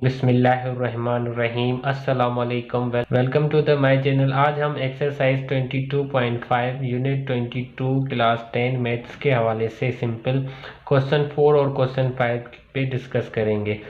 बिस्मिल्लाहिर्रहमानिर्रहीम अस्सलाम वालेकुम। Welcome to the my channel. आज हम एक्सरसाइज 22.5 यूनिट 22 क्लास 10 मैथ्स के हवाले से सिंपल क्वेश्चन 4 और क्वेश्चन 5 पे डिस्कस करेंगे।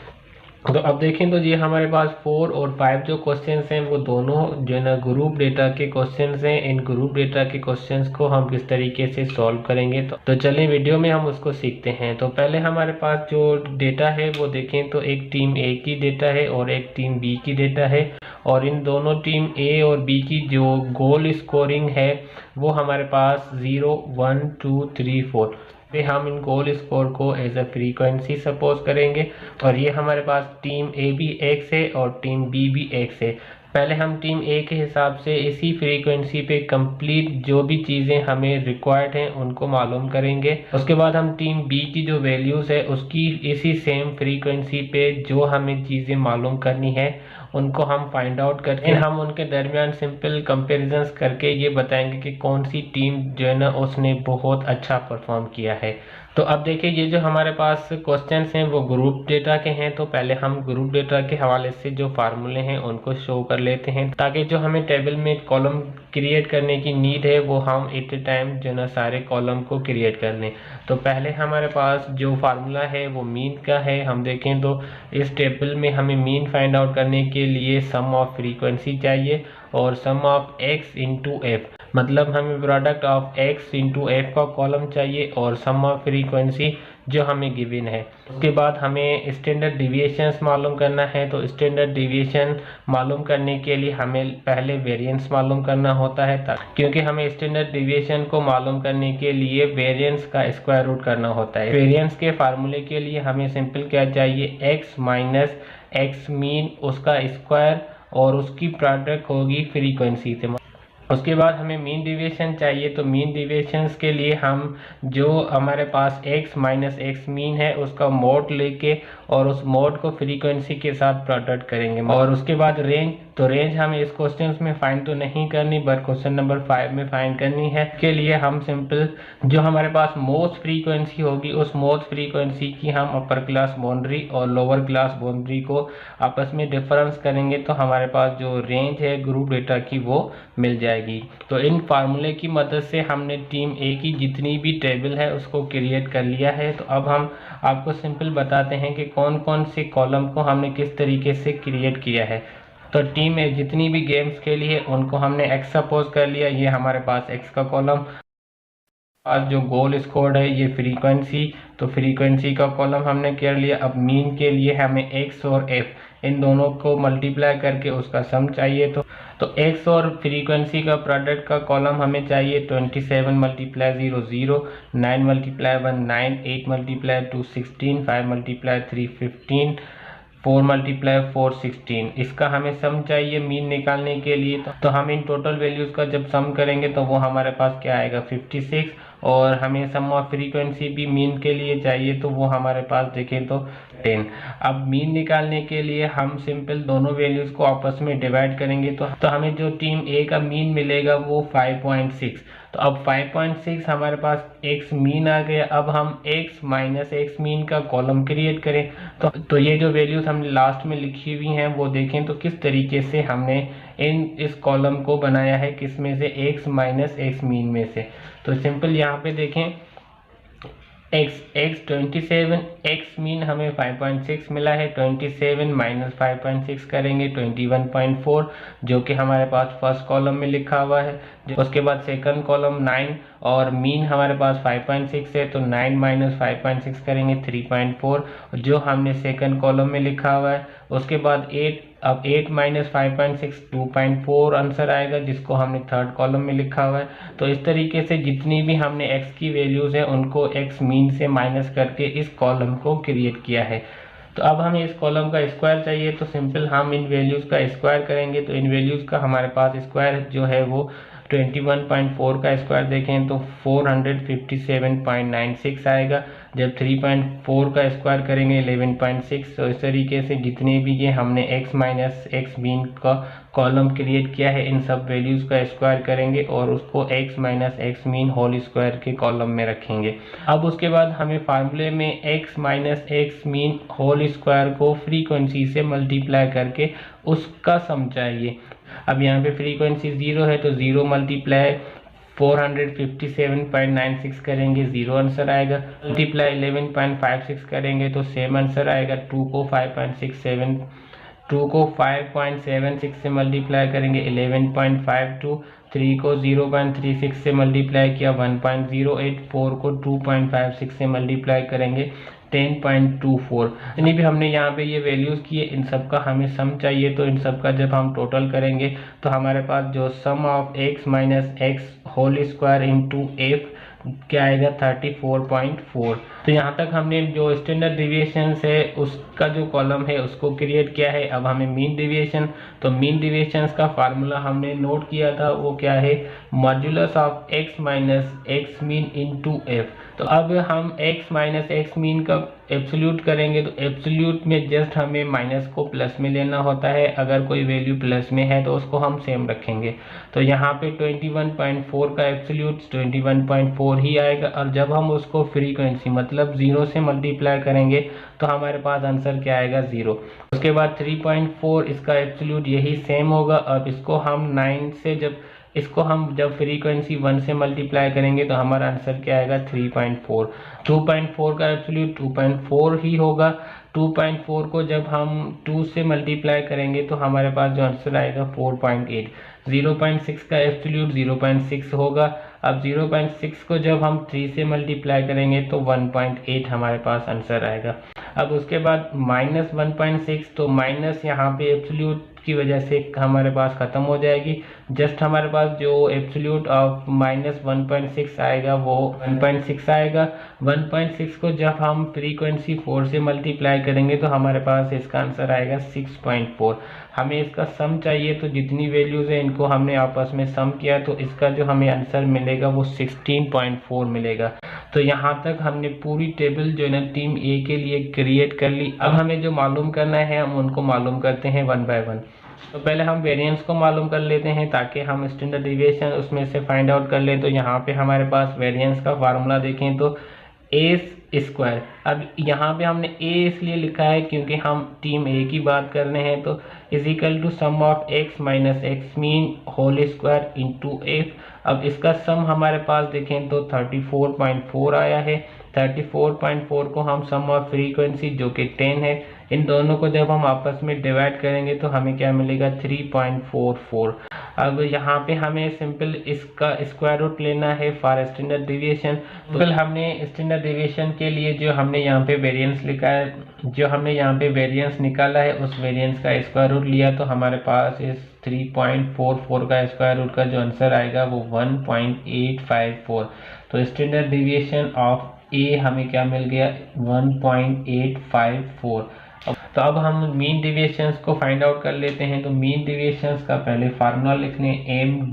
तो अब देखें तो ये हमारे पास 4 और 5 जो क्वेश्चंस हैं वो दोनों जो है ना ग्रुप डेटा के क्वेश्चंस हैं। इन ग्रुप डेटा के क्वेश्चंस को हम किस तरीके से सॉल्व करेंगे तो चलें वीडियो में हम उसको सीखते हैं। तो पहले हमारे पास जो डेटा है वो देखें तो एक टीम ए की डेटा है और एक टीम बी की डेटा है, और इन दोनों टीम ए और बी की जो गोल स्कोरिंग है वो हमारे पास 0 1 2 3 4 पे हम इन गोल स्कोर को एज अ फ्रीक्वेंसी सपोज करेंगे। और ये हमारे पास टीम ए भी एक्स है और टीम बी भी एक्स है। पहले हम टीम ए के हिसाब से इसी फ्रीक्वेंसी पे कंप्लीट जो भी चीज़ें हमें रिक्वायर्ड हैं उनको मालूम करेंगे। उसके बाद हम टीम बी की जो वैल्यूज़ है उसकी इसी सेम फ्रीक्वेंसी पे जो हमें चीज़ें मालूम करनी है उनको हम फाइंड आउट करके हम उनके दरमियान सिंपल कंपेरिजन्स करके ये बताएंगे कि कौन सी टीम जो है ना उसने बहुत अच्छा परफॉर्म किया है। तो अब देखिए ये जो हमारे पास क्वेश्चंस हैं वो ग्रुप डेटा के हैं। तो पहले हम ग्रुप डेटा के हवाले से जो फार्मूले हैं उनको शो कर लेते हैं ताकि जो हमें टेबल में कॉलम क्रिएट करने की नीड है वो हम एट ए टाइम जो ना सारे कॉलम को क्रिएट कर लें। तो पहले हमारे पास जो फार्मूला है वो मीन का है। हम देखें तो इस टेबल में हमें मीन फाइंड आउट करने के लिए सम ऑफ फ्रीक्वेंसी चाहिए और सम ऑफ एक्स इंटू एफ, मतलब हमें product of x into F का कॉलम चाहिए और सम ऑफ फ्रीक्वेंसी जो हमें गिवन है। उसके बाद हमें स्टैंडर्ड डिविएशंस मालूम करना है। तो स्टैंडर्ड डिविएशन मालूम करने के लिए हमें पहले वेरिएंस मालूम करना होता है, क्योंकि हमें स्टैंडर्ड डिविएशन को मालूम करने के लिए वेरिएंस का स्क्वायर रूट करना होता है। वेरिएंस के फार्मूले के लिए हमें सिंपल क्या चाहिए, एक्स माइनस एक्स मीन उसका स्क्वायर और उसकी प्रोडक्ट होगी फ्रीक्वेंसी से। उसके बाद हमें मीन डिविएशन चाहिए। तो मीन डिविएशंस के लिए हम जो हमारे पास x माइनस एक्स मीन है उसका मोड लेके और उस मोड को फ्रीक्वेंसी के साथ प्रोडक्ट करेंगे। और उसके बाद रेंज, तो रेंज हमें इस क्वेश्चन में फाइंड तो नहीं करनी बट क्वेश्चन नंबर 5 में फाइंड करनी है। के लिए हम सिंपल जो हमारे पास मोस्ट फ्रीक्वेंसी होगी उस मोस्ट फ्रीक्वेंसी की हम अपर क्लास बाउंड्री और लोअर क्लास बाउंड्री को आपस में डिफरेंस करेंगे तो हमारे पास जो रेंज है ग्रुप डेटा की वो मिल जाएगी। तो इन फार्मूले की मदद से हमने टीम ए की जितनी भी टेबल है उसको क्रिएट कर लिया है। तो अब हम आपको सिंपल बताते हैं कि कौन कौन से कॉलम को हमने किस तरीके से क्रिएट किया है। तो टीम में जितनी भी गेम्स खेली है उनको हमने एक्स सपोज कर लिया, ये हमारे पास एक्स का कॉलम। आज जो गोल स्कोर है ये फ्रीक्वेंसी, तो फ्रीक्वेंसी का कॉलम हमने कर लिया। अब मीन के लिए हमें एक्स और एफ इन दोनों को मल्टीप्लाई करके उसका सम चाहिए। तो एक्स और फ्रीक्वेंसी का प्रोडक्ट का कॉलम हमें चाहिए 27 multiply 0 0, 9 multiply 1 9, 8 multiply 2 16, 5 multiply 3 15, 4 multiply 4 16। इसका हमें सम चाहिए मीन निकालने के लिए। तो हम इन टोटल वैल्यूज़ का जब सम करेंगे तो वो हमारे पास क्या आएगा 56। और हमें सम ऑफ फ्रीक्वेंसी भी मीन के लिए चाहिए तो वो हमारे पास देखें तो 10। अब मीन निकालने के लिए हम सिंपल दोनों वैल्यूज़ को आपस में डिवाइड करेंगे तो हमें जो टीम ए का मीन मिलेगा वो 5.6। तो अब 5.6 हमारे पास एक्स मीन आ गया। अब हम एक्स माइनस एक्स मीन का कॉलम क्रिएट करें तो ये जो वैल्यूज हमने लास्ट में लिखी हुई हैं वो देखें तो किस तरीके से हमने इस कॉलम को बनाया है, किस में से, एक्स माइनस एक्स मीन में से। तो सिंपल यहाँ पे देखें एक्स 27, एक्स मीन हमें 5.6 मिला है। 27 माइनस 5.6 करेंगे 21.4 जो कि हमारे पास फर्स्ट कॉलम में लिखा हुआ है। उसके बाद सेकंड कॉलम 9 और मीन हमारे पास 5.6 है तो 9 माइनस 5.6 करेंगे 3.4 जो हमने सेकंड कॉलम में लिखा हुआ है। उसके बाद 8, अब 8 माइनस 5.6 2.4 आंसर आएगा जिसको हमने थर्ड कॉलम में लिखा हुआ है। तो इस तरीके से जितनी भी हमने x की वैल्यूज़ है उनको x मीन से माइनस करके इस कॉलम को क्रिएट किया है। तो अब हमें इस कॉलम का स्क्वायर चाहिए तो सिंपल हम इन वैल्यूज़ का स्क्वायर करेंगे। तो इन वैल्यूज़ का हमारे पास स्क्वायर जो है वो 21.4 का स्क्वायर देखें तो 457.96 आएगा जब 3.4 का स्क्वायर करेंगे 11.6। तो इस तरीके से जितने भी ये हमने x माइनस एक्स मीन का कॉलम क्रिएट किया है इन सब वैल्यूज़ का स्क्वायर करेंगे और उसको x minus x mean whole square के कॉलम में रखेंगे। अब उसके बाद हमें फार्मूले में x minus x mean whole square को फ्रीक्वेंसी से मल्टीप्लाई करके उसका सम चाहिए। अब यहाँ पे फ्रीक्वेंसी 0 है तो 0 मल्टीप्लाई 457.96 करेंगे, 0 आंसर आएगा। मल्टीप्लाई 11.56 करेंगे तो सेम आंसर आएगा। 2 को 5.76 से मल्टीप्लाई करेंगे 11.52। 3 को 0.36 से मल्टीप्लाई किया 1.08। 4 को 2.56 से मल्टीप्लाई करेंगे 10.24। यानी भी हमने यहाँ पे ये वैल्यूज़ किए, इन सब का हमें सम चाहिए। तो इन सब का जब हम टोटल करेंगे तो हमारे पास जो sum of x minus x whole square into f क्या आएगा 34.4। तो यहाँ तक हमने जो स्टैंडर्ड डिविएशन है उसका जो कॉलम है उसको क्रिएट किया है। अब हमें मीन डिविएशन, तो मीन डिविएशन का फार्मूला हमने नोट किया था, वो क्या है, modulus of x minus x mean into F. तो अब हम x माइनस एक्स मीन का एब्सोल्यूट करेंगे तो एब्सोल्यूट में जस्ट हमें माइनस को प्लस में लेना होता है। अगर कोई वैल्यू प्लस में है तो उसको हम सेम रखेंगे। तो यहाँ पे 21.4 का एब्सोल्यूट 21.4 ही आएगा। और जब हम उसको फ्रीक्वेंसी मतलब 0 से मल्टीप्लाई करेंगे तो हमारे पास आंसर क्या आएगा 0। उसके बाद 3.4 इसका एब्सोल्यूट यही सेम होगा। अब इसको हम 9 से जब फ्रीक्वेंसी 1 से मल्टीप्लाई करेंगे तो हमारा आंसर क्या आएगा 3.4। 2.4 का एब्सोल्यूट 2.4 ही होगा। 2.4 को जब हम 2 से मल्टीप्लाई करेंगे तो हमारे पास जो आंसर आएगा 4.8। 0.6 का एब्सोल्यूट 0.6 होगा। अब 0.6 को जब हम 3 से मल्टीप्लाई करेंगे तो 1.8 हमारे पास आंसर आएगा। अब उसके बाद माइनस 1.6, तो माइनस यहाँ पे एब्सोल्यूट की वजह से हमारे पास ख़त्म हो जाएगी। जस्ट हमारे पास जो एब्सोल्यूट ऑफ माइनस 1.6 आएगा वो 1.6 आएगा। 1.6 को जब हम फ्रीक्वेंसी 4 से मल्टीप्लाई करेंगे तो हमारे पास इसका आंसर आएगा 6.4। हमें इसका सम चाहिए, तो जितनी वैल्यूज़ है इनको हमने आपस में सम किया तो इसका जो हमें आंसर मिलेगा वो 16.4 मिलेगा। तो यहाँ तक हमने पूरी टेबल जो है ना टीम ए के लिए क्रिएट कर ली। अब हमें जो मालूम करना है हम उनको मालूम करते हैं वन बाय वन। तो पहले हम वेरिएंस को मालूम कर लेते हैं ताकि हम स्टैंडर्ड डिविएशन उसमें से फाइंड आउट कर लें। तो यहाँ पे हमारे पास वेरिएंस का फार्मूला देखें तो ए स्क्वायर। अब यहाँ पे हमने ए इसलिए लिखा है क्योंकि हम टीम ए की बात कर रहे हैं। तो is equal to sum of x minus x mean whole square into f. अब इसका सम हमारे पास देखें तो 34.4 आया है। 34.4 को हम सम ऑफ फ्रीक्वेंसी जो कि 10 है, इन दोनों को जब हम आपस में डिवाइड करेंगे तो हमें क्या मिलेगा 3.44। अब यहाँ पे हमें सिंपल इसका स्क्वायर रूट लेना है फॉर स्टैंडर्ड डिविएशन। तो कल हमने स्टैंडर्ड डिविएशन के लिए जो हमने यहाँ पे वेरिएंस लिखा है, जो हमने यहाँ पे वेरिएंस निकाला है उस वेरिएंस का स्क्वायर रूट लिया तो हमारे पास इस 3.44 का स्क्वायर रूट का जो आंसर आएगा वो 1.854। तो स्टैंडर्ड डिविएशन ऑफ ए हमें क्या मिल गया 1.854। तो अब हम मीन डिविएशंस को फाइंड आउट कर लेते हैं। तो मीन डिविएशंस का पहले फार्मूला लिख लें M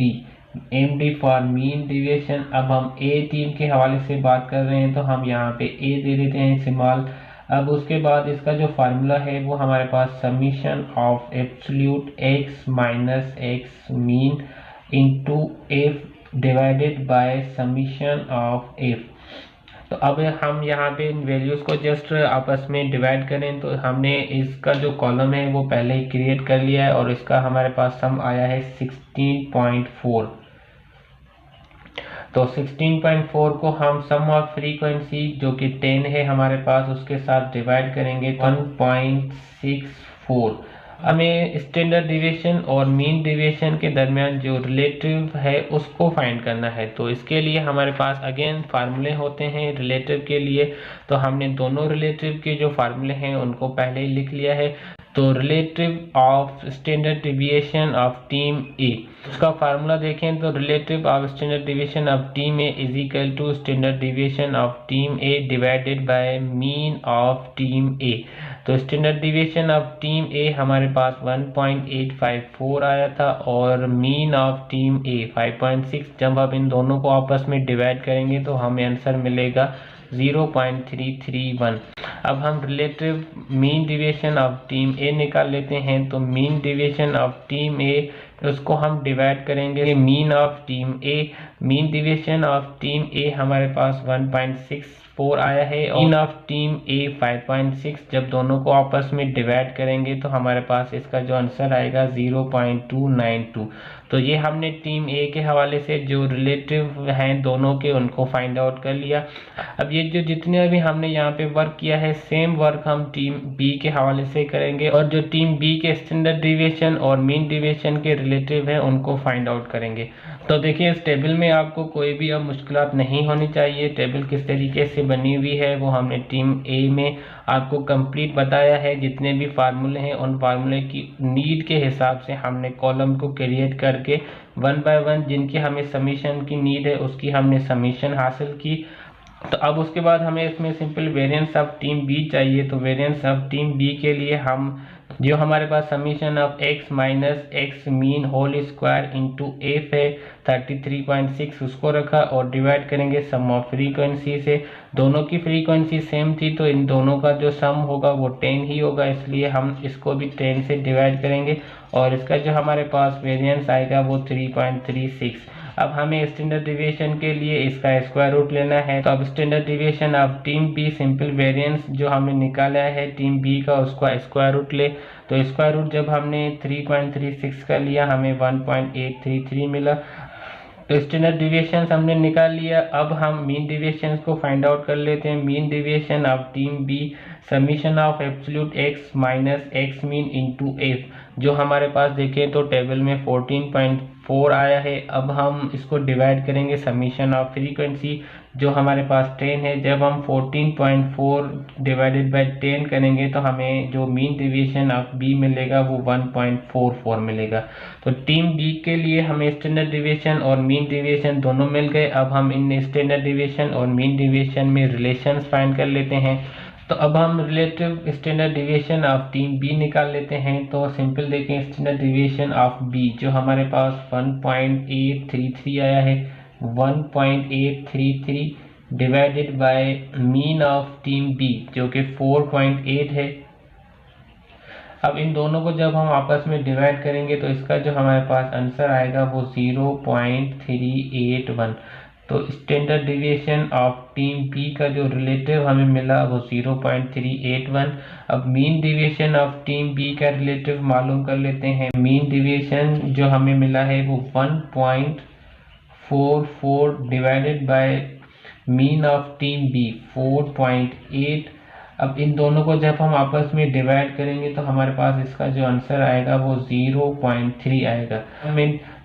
D for mean deviation. अब हम ए टीम के हवाले से बात कर रहे हैं तो हम यहाँ पे ए दे देते हैं स्मॉल। अब उसके बाद इसका जो फार्मूला है वो हमारे पास summation of absolute x minus x mean into f divided by summation of f. तो अब हम यहाँ पे इन वैल्यूज़ को जस्ट आपस में डिवाइड करें तो हमने इसका जो कॉलम है वो पहले ही क्रिएट कर लिया है और इसका हमारे पास सम आया है 16.4। तो 16.4 को हम सम ऑफ फ्रीक्वेंसी जो कि 10 है हमारे पास उसके साथ डिवाइड करेंगे 1.64। हमें स्टैंडर्ड डिविएशन और मीन डिविएशन के दरमियान जो रिलेटिव है उसको फाइंड करना है। तो इसके लिए हमारे पास अगेन फार्मूले होते हैं रिलेटिव के लिए। तो हमने दोनों रिलेटिव के जो फार्मूले हैं उनको पहले ही लिख लिया है। तो relative of standard deviation of team A, उसका फार्मूला देखें तो relative of standard deviation of team A is equal to standard deviation of team A divided by mean of team A. तो standard deviation of team A हमारे पास 1.854 आया था और mean of team ए 5.6। जब आप इन दोनों को आपस में डिवाइड करेंगे तो हमें आंसर मिलेगा 0.331। अब हम relative mean deviation of team A निकाल लेते हैं। तो mean deviation of team A, उसको हम डिवाइड करेंगे mean of team A. Mean deviation of team A हमारे पास 1.64 आया है और मीन ऑफ टीम ए 5.6। जब दोनों को आपस में डिवाइड करेंगे तो हमारे पास इसका जो आंसर आएगा 0.292। तो ये हमने टीम ए के हवाले से जो रिलेटिव हैं दोनों के, उनको फाइंड आउट कर लिया। अब ये जो जितने भी हमने यहाँ पे वर्क किया है, सेम वर्क हम टीम बी के हवाले से करेंगे और जो टीम बी के स्टैंडर्ड डिविएशन और मीन डिविएशन के रिलेटिव है उनको फाइंड आउट करेंगे। तो देखिए इस टेबल में आपको कोई भी अब मुश्किलात नहीं होनी चाहिए। टेबल किस तरीके से बनी हुई है वो हमने टीम ए में आपको कंप्लीट बताया है। जितने भी फार्मूले हैं उन फार्मूले की नीड के हिसाब से हमने कॉलम को क्रिएट करके 1 बाय 1 जिनकी हमें समीशन की नीड है उसकी हमने समीशन हासिल की। तो अब उसके बाद हमें इसमें simple variance of team B चाहिए। तो वेरिएंस ऑफ टीम बी के लिए हम जो हमारे पास summation of x minus x mean whole square into f है 33.6, उसको रखा और डिवाइड करेंगे सम ऑफ फ्रीक्वेंसी से। दोनों की फ्रीक्वेंसी सेम थी तो इन दोनों का जो सम होगा वो 10 ही होगा, इसलिए हम इसको भी 10 से डिवाइड करेंगे और इसका जो हमारे पास वेरिएंस आएगा वो 3.36। अब हमें स्टैंडर्ड डिविएशन के लिए इसका स्क्वायर रूट लेना है। तो अब standard deviation of team B, simple variance जो हमने निकाला है टीम बी का, उसका स्क्वायर रूट ले। तो स्क्वायर रूट जब हमने 3.36 का लिया हमें 1.833 मिला। तो स्टैंडर्ड डिविएशन हमने निकाल लिया। अब हम मीन डिविएशन को फाइंड आउट कर लेते हैं। Mean deviation of team B summation of absolute x minus x mean into f, जो हमारे पास देखें तो टेबल में 14.4 आया है। अब हम इसको डिवाइड करेंगे समीशन ऑफ फ्रीक्वेंसी जो हमारे पास 10 है। जब हम 14.4 डिवाइडेड बाय 10 करेंगे तो हमें जो मीन डिविएशन ऑफ बी मिलेगा वो 1.44 मिलेगा। तो टीम बी के लिए हमें स्टैंडर्ड डिविएशन और मीन डिविएशन दोनों मिल गए। अब हम इन स्टैंडर्ड डिविएशन और मीन डिविएशन में रिलेशंस फाइंड कर लेते हैं। तो अब हम relative standard deviation of team B निकाल लेते हैं। तो सिंपल देखें स्टैंडर्ड डिविएशन ऑफ बी जो हमारे पास 1.833 आया है, 1.833 divided by mean of team B जो कि 4.8 है। अब इन दोनों को जब हम आपस में डिवाइड करेंगे तो इसका जो हमारे पास आंसर आएगा वो 0.381। तो standard deviation of team B का जो रिलेटिव हमें मिला वो 0.381। अब mean deviation of team B का रिलेटिव मालूम कर लेते हैं। मीन डिविएशन जो हमें मिला है वो 1.44 divided by mean of team B 4.8। अब इन दोनों को जब हम आपस में डिवाइड करेंगे तो हमारे पास इसका जो आंसर आएगा वो 0.3 आएगा।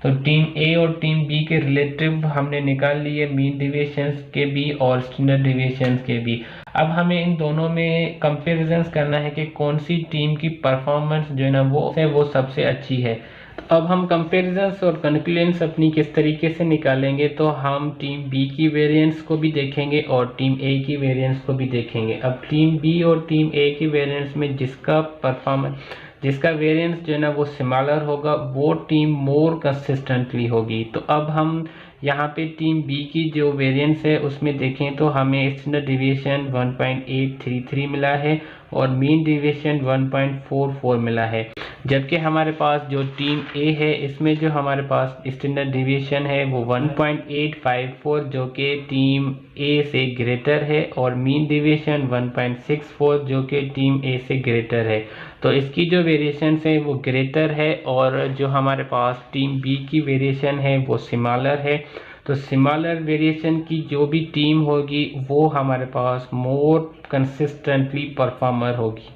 तो टीम ए और टीम बी के रिलेटिव हमने निकाल लिए मीन डिविएशंस के भी और स्टैंडर्ड डिविएशंस के भी। अब हमें इन दोनों में कंपैरिजंस करना है कि कौन सी टीम की परफॉर्मेंस जो है ना वो सबसे अच्छी है। तो अब हम कंपैरिजंस और कंक्लूजन्स अपनी किस तरीके से निकालेंगे, तो हम टीम बी की वेरिएंस को भी देखेंगे और टीम ए की वेरिएंस को भी देखेंगे। अब टीम बी और टीम ए की वेरिएंस में जिसका वेरिएंस जो है ना वो सिमिलर होगा वो टीम मोर कंसिस्टेंटली होगी। तो अब हम यहाँ पे टीम बी की जो वेरिएंस है उसमें देखें तो हमें स्टैंडर्ड डिविएशन 1.833 मिला है और मीन डिविएशन 1.44 मिला है। जबकि हमारे पास जो टीम ए है इसमें जो हमारे पास स्टैंडर्ड डिविएशन है वो 1.854 जो कि टीम ए से ग्रेटर है और मीन डिविएशन 1.64 जो कि टीम ए से ग्रेटर है। तो इसकी जो वेरिएशन है वो ग्रेटर है और जो हमारे पास टीम बी की वेरिएशन है वो सिमिलर है। तो सिमिलर वेरिएशन की जो भी टीम होगी वो हमारे पास मोर कंसिस्टेंटली परफॉर्मर होगी।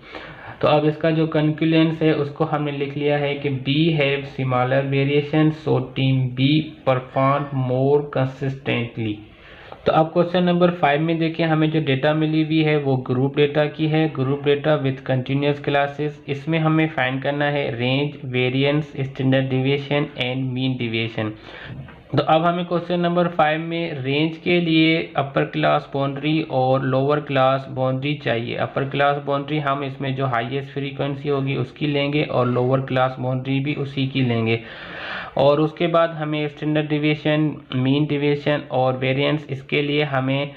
तो अब इसका जो कंक्लूजन्स है उसको हमने लिख लिया है कि B have similar variation so team B perform more consistently. तो अब क्वेश्चन नंबर 5 में देखिए हमें जो डेटा मिली हुई है वो ग्रुप डेटा की है, group data with continuous classes. इसमें हमें फाइंड करना है range, variance, standard deviation and mean deviation. तो अब हमें क्वेश्चन नंबर 5 में रेंज के लिए अपर क्लास बाउंड्री और लोअर क्लास बाउंड्री चाहिए। अपर क्लास बाउंड्री हम इसमें जो हाईएस्ट फ्रीक्वेंसी होगी उसकी लेंगे और लोअर क्लास बाउंड्री भी उसी की लेंगे। और उसके बाद हमें स्टैंडर्ड डिविएशन, मीन डिविएशन और वेरिएंस, इसके लिए हमें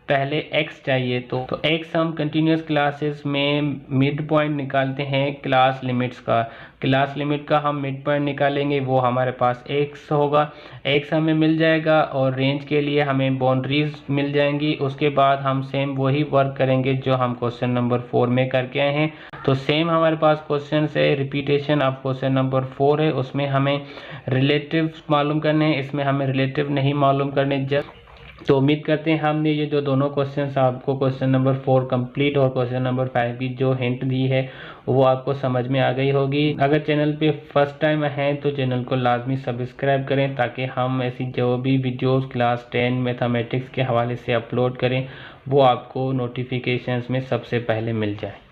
पहले x चाहिए, तो x हम कंटिन्यूस क्लासेस में मिड पॉइंट निकालते हैं क्लास लिमिट्स का। क्लास लिमिट का हम मिड पॉइंट निकालेंगे, वो हमारे पास x होगा। x हमें मिल जाएगा और रेंज के लिए हमें बाउंड्रीज मिल जाएंगी। उसके बाद हम सेम वही वर्क करेंगे जो हम क्वेश्चन नंबर 4 में करके आए हैं। तो सेम हमारे पास क्वेश्चन है, रिपीटेशन ऑफ क्वेश्चन नंबर 4 है। उसमें हमें रिलेटिव मालूम करने हैं, इसमें हमें रिलेटिव नहीं मालूम करने। जस्ट तो उम्मीद करते हैं हमने ये जो दोनों क्वेश्चंस आपको क्वेश्चन नंबर 4 कंप्लीट और क्वेश्चन नंबर 5 की जो हिंट दी है वो आपको समझ में आ गई होगी। अगर चैनल पे फर्स्ट टाइम हैं तो चैनल को लाजमी सब्सक्राइब करें, ताकि हम ऐसी जो भी वीडियोस क्लास 10 मैथमेटिक्स के हवाले से अपलोड करें वो आपको नोटिफिकेशंस में सबसे पहले मिल जाए।